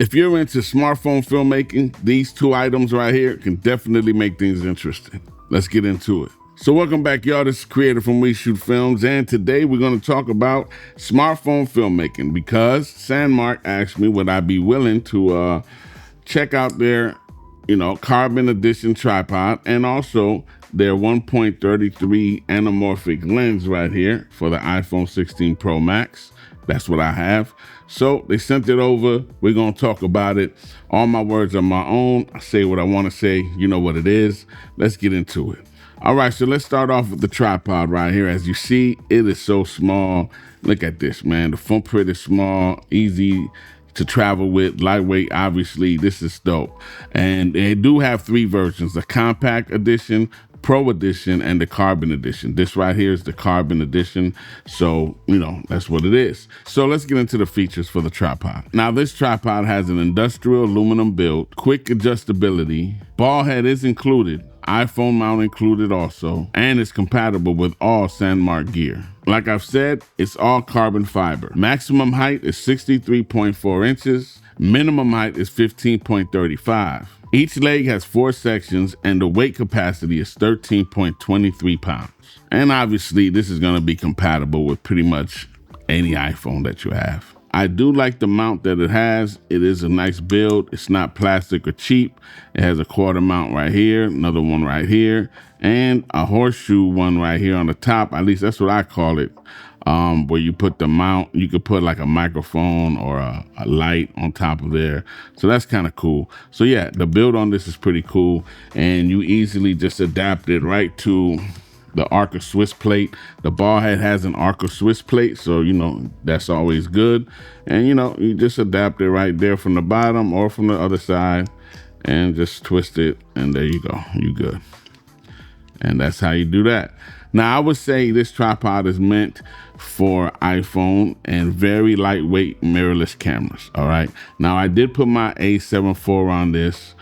If you're into smartphone filmmaking, these two items right here can definitely make things interesting. Let's get into it. So welcome back, y'all. This is Creator from We Shoot Films, and today we're going to talk about smartphone filmmaking because Sandmarc asked me would I be willing to check out their, carbon edition tripod and also their 1.33 anamorphic lens right here for the iPhone 16 Pro Max. That's what I have. So they sent it over. We're going to talk about it. All my words are my own. I say what I want to say. You know what it is. Let's get into it. All right, so let's start off with the tripod right here. As you see, it is so small. Look at this, man. The footprint is small, easy to travel with, lightweight. Obviously, this is dope. And they do have three versions: the compact edition, Pro edition, and the carbon edition. This right here is the carbon edition. So, that's what it is. So let's get into the features for the tripod. Now, this tripod has an industrial aluminum build, quick adjustability, ball head is included, iPhone mount included also, and it's compatible with all Sandmarc gear. Like I've said, it's all carbon fiber. Maximum height is 63.4 inches. Minimum height is 15.35. Each leg has 4 sections and the weight capacity is 13.23 pounds. And obviously this is going to be compatible with pretty much any iPhone that you have. I do like the mount that it has. It is a nice build. It's not plastic or cheap. It has a quarter mount right here, another one right here, and a horseshoe one right here on the top. At least that's what I call it. Where you put the mount, you could put like a microphone or a light on top of there. So that's kind of cool. So yeah, the build on this is pretty cool, and you easily just adapt it right to the Arca-Swiss plate. The Ballhead has an Arca-Swiss plate, so that's always good. And you just adapt it right there from the bottom or from the other side and just twist it, and there you go, you good. And that's how you do that. Now, I would say this tripod is meant for iPhone and very lightweight mirrorless cameras, all right? Now, I did put my A7 IV on this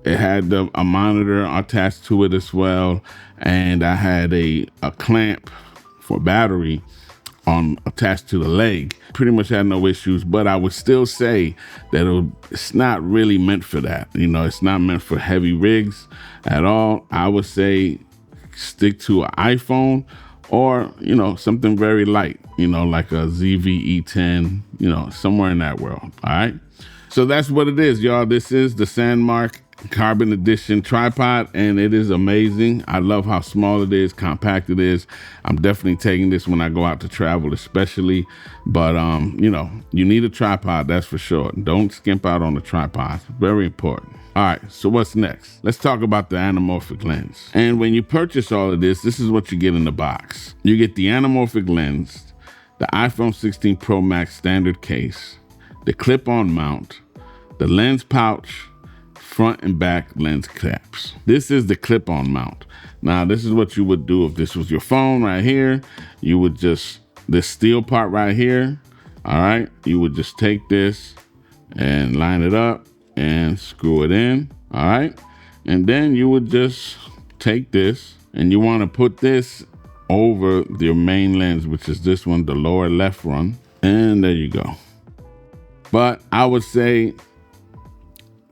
it had a monitor attached to it as well, and I had a clamp for battery attached to the leg. Pretty much had no issues, but I would still say that it's not really meant for that. It's not meant for heavy rigs at all. I would say stick to an iPhone or, something very light, like a ZV-E10, somewhere in that world, all right? So that's what it is, y'all. This is the Sandmarc Carbon Edition tripod, and it is amazing. I love how small it is, compact it is. I'm definitely taking this when I go out to travel, especially. But you need a tripod, that's for sure. Don't skimp out on the tripod. Very important. All right, so what's next? Let's talk about the anamorphic lens. And when you purchase all of this is what you get in the box. You get the anamorphic lens, the iPhone 16 Pro Max standard case, the clip-on mount, the lens pouch, front and back lens caps. This is the clip-on mount. Now, this is what you would do if this was your phone right here. You would just, this steel part right here, all right, you would just take this and line it up and screw it in, all right? And then you would just take this and you want to put this over your main lens, which is this one, the lower left one, and there you go. But I would say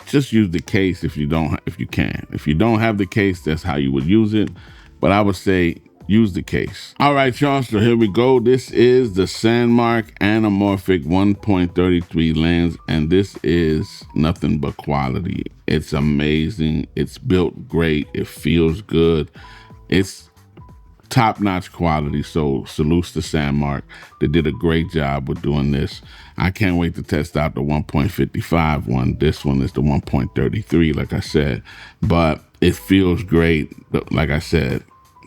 just use the case if you can. If you don't have the case, that's how you would use it. But I would say use the case. All right, y'all, so here we go. This is the Sandmarc Anamorphic 1.33 lens, and this is nothing but quality. It's amazing. It's built great. It feels good. It's top-notch quality, so salutes to Sandmarc. They did a great job with doing this. I can't wait to test out the 1.55 one. This one is the 1.33, like I said, but it feels great. Like I said,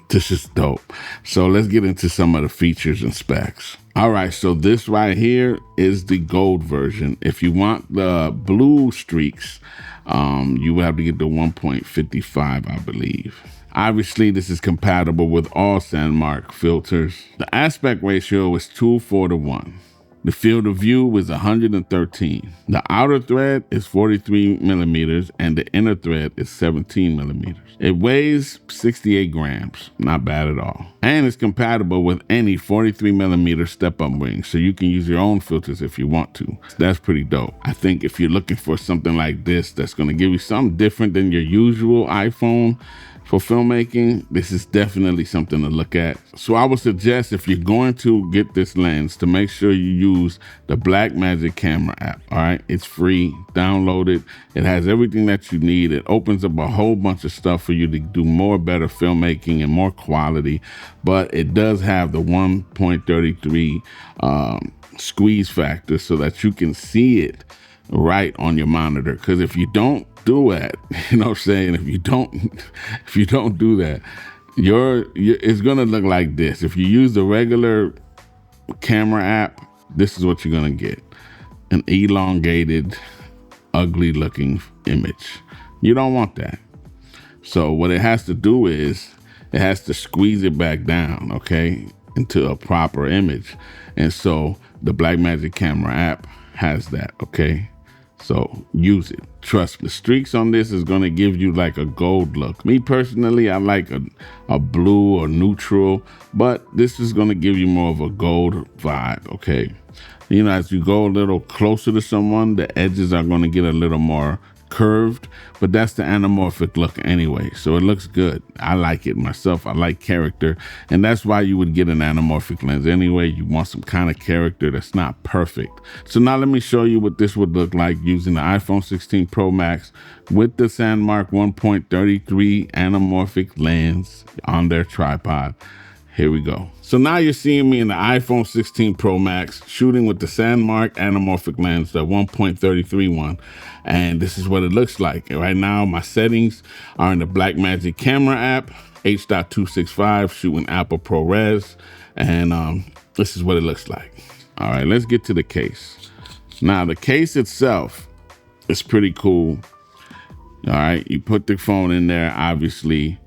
this is dope. So let's get into some of the features and specs. All right, so this right here is the gold version. If you want the blue streaks, you would have to get the 1.55, I believe. Obviously, this is compatible with all Sandmarc filters. The aspect ratio is 2:4:1. The field of view is 113. The outer thread is 43 millimeters and the inner thread is 17 millimeters. It weighs 68 grams, not bad at all. And it's compatible with any 43 millimeter step-up ring, so you can use your own filters if you want to. That's pretty dope. I think if you're looking for something like this that's gonna give you something different than your usual iPhone for filmmaking, this is definitely something to look at. So I would suggest, if you're going to get this lens, to make sure you use the Blackmagic camera app. All right, it's free. Download it. It has everything that you need. It opens up a whole bunch of stuff for you to do better filmmaking and more quality. But it does have the 1.33 squeeze factor so that you can see it right on your monitor. Because if you don't do that, you know what I'm saying? If you don't do that, it's gonna look like this. If you use the regular camera app, this is what you're gonna get: an elongated, ugly looking image. You don't want that. So what it has to do is it has to squeeze it back down, okay, into a proper image. And so the Blackmagic camera app has that, okay? So use it. Trust me. The streaks on this is going to give you like a gold look. Me personally, I like a blue or neutral, but this is going to give you more of a gold vibe, okay? You know, as you go a little closer to someone, the edges are going to get a little more curved, but that's the anamorphic look anyway, so it looks good. I like it myself. I like character, and that's why you would get an anamorphic lens anyway. You want some kind of character that's not perfect. So now let me show you what this would look like using the iPhone 16 Pro Max with the Sandmarc 1.33 anamorphic lens on their tripod. Here we go. So now you're seeing me in the iPhone 16 Pro Max shooting with the Sandmarc anamorphic lens, the 1.33 one. And this is what it looks like. Right now, my settings are in the Blackmagic camera app, H.265, shooting Apple ProRes. And this is what it looks like. All right, let's get to the case. Now, the case itself is pretty cool. All right, you put the phone in there, obviously,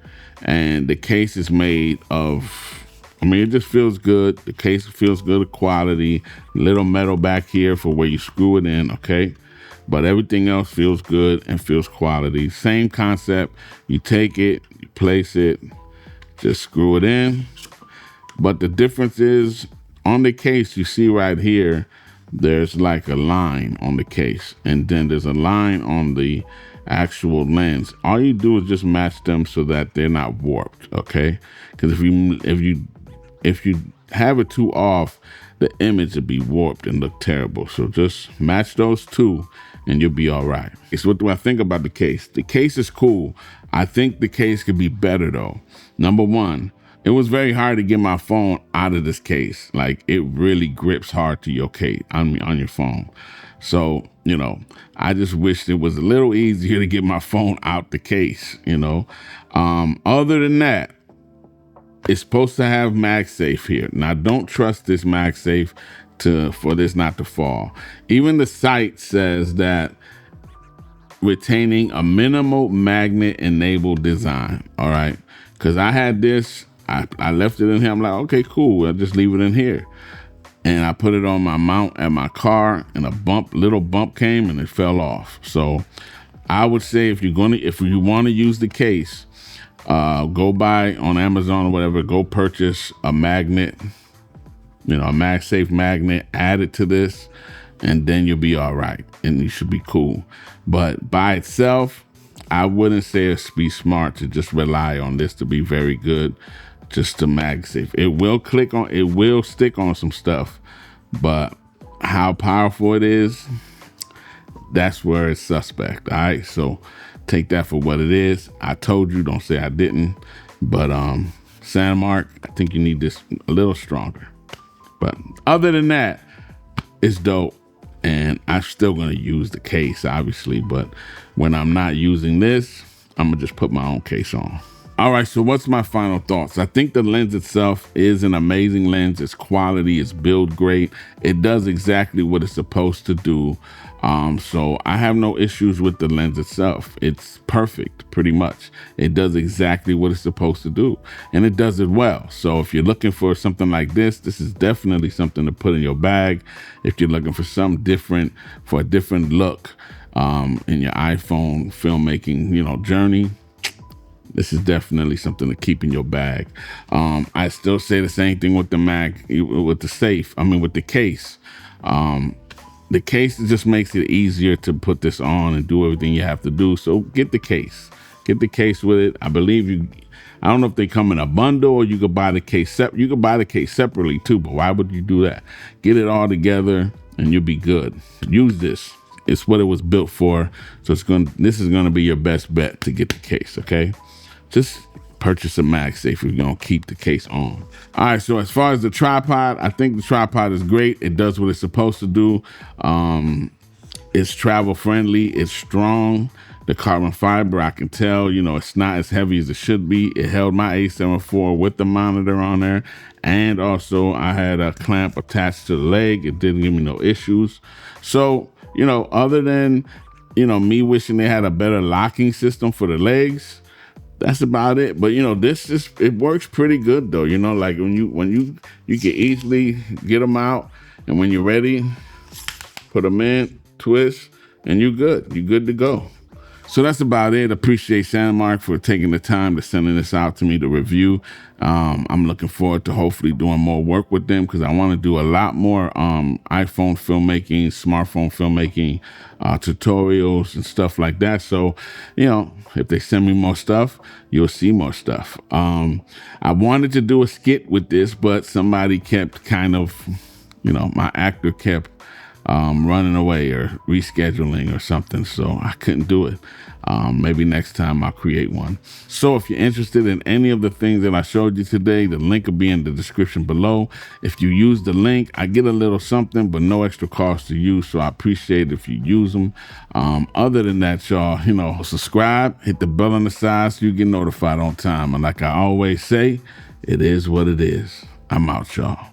and the case is made of, I mean, it just feels good. The case feels good quality. Little metal back here for where you screw it in, okay? But everything else feels good and feels quality. Same concept. You take it, you place it, just screw it in. But the difference is, on the case, you see right here, there's like a line on the case, and then there's a line on the actual lens. All you do is just match them so that they're not warped, okay? Because if you have it too off, the image will be warped and look terrible. So just match those two and you'll be all right. So what do I think about the case? The case is cool. I think the case could be better though. Number one, it was very hard to get my phone out of this case. Like, it really grips hard to your case on your phone. So, you know, I just wished it was a little easier to get my phone out the case, you know. Other than that, it's supposed to have MagSafe here. Now, don't trust this MagSafe for this not to fall. Even the site says that retaining a minimal magnet-enabled design, all right? Because I had this, I left it in here. I'm like, okay, cool. I'll just leave it in here. And I put it on my mount at my car, and little bump came and it fell off. So I would say if you want to use the case, go buy on Amazon or whatever, go purchase a magnet, you know, a MagSafe magnet, add it to this, and then you'll be all right and you should be cool. But by itself, I wouldn't say it'd be smart to just rely on this to be very good. Just to MagSafe. It will stick on some stuff, but how powerful it is, that's where it's suspect. All right, so take that for what it is. I told you, don't say I didn't. But Sandmarc, I think you need this a little stronger. But other than that, it's dope. And I'm still gonna use the case, obviously, but when I'm not using this, I'm gonna just put my own case on. All right, so what's my final thoughts? I think the lens itself is an amazing lens. It's quality, it's built great. It does exactly what it's supposed to do. So I have no issues with the lens itself. It's perfect, pretty much. It does exactly what it's supposed to do, and it does it well. So if you're looking for something like this is definitely something to put in your bag. If you're looking for something different, for a different look in your iPhone filmmaking, journey, this is definitely something to keep in your bag. I still say the same thing with the Mac, with the case. The case just makes it easier to put this on and do everything you have to do. So get the case. Get the case with it. I don't know if they come in a bundle or you could buy the case you could buy the case separately too, but why would you do that? Get it all together and you'll be good. Use this. It's what it was built for. So this is gonna be your best bet to get the case, okay? Just purchase a MagSafe if you're gonna keep the case on. All right, so as far as the tripod, I think the tripod is great. It does what it's supposed to do. It's travel friendly, it's strong. The carbon fiber, I can tell, it's not as heavy as it should be. It held my A7 IV with the monitor on there. And also I had a clamp attached to the leg. It didn't give me no issues. So, other than, me wishing they had a better locking system for the legs, that's about it. But it works pretty good though. Like when you can easily get them out, and when you're ready, put them in, twist, and you're good. You're good to go. So that's about it. Appreciate Sandmarc for taking the time to sending this out to me to review. I'm looking forward to hopefully doing more work with them because I want to do a lot more iPhone filmmaking, smartphone filmmaking tutorials and stuff like that. So, if they send me more stuff, you'll see more stuff. I wanted to do a skit with this, but somebody kept kind of, my actor kept running away or rescheduling or something, so I couldn't do it. Maybe next time I'll create one. So if you're interested in any of the things that I showed you today, the link will be in the description below. If you use the link, I get a little something, but no extra cost to you, so I appreciate it if you use them. Other than that, y'all, subscribe, hit the bell on the side so you get notified on time. And like I always say, it is what it is. I'm out, y'all.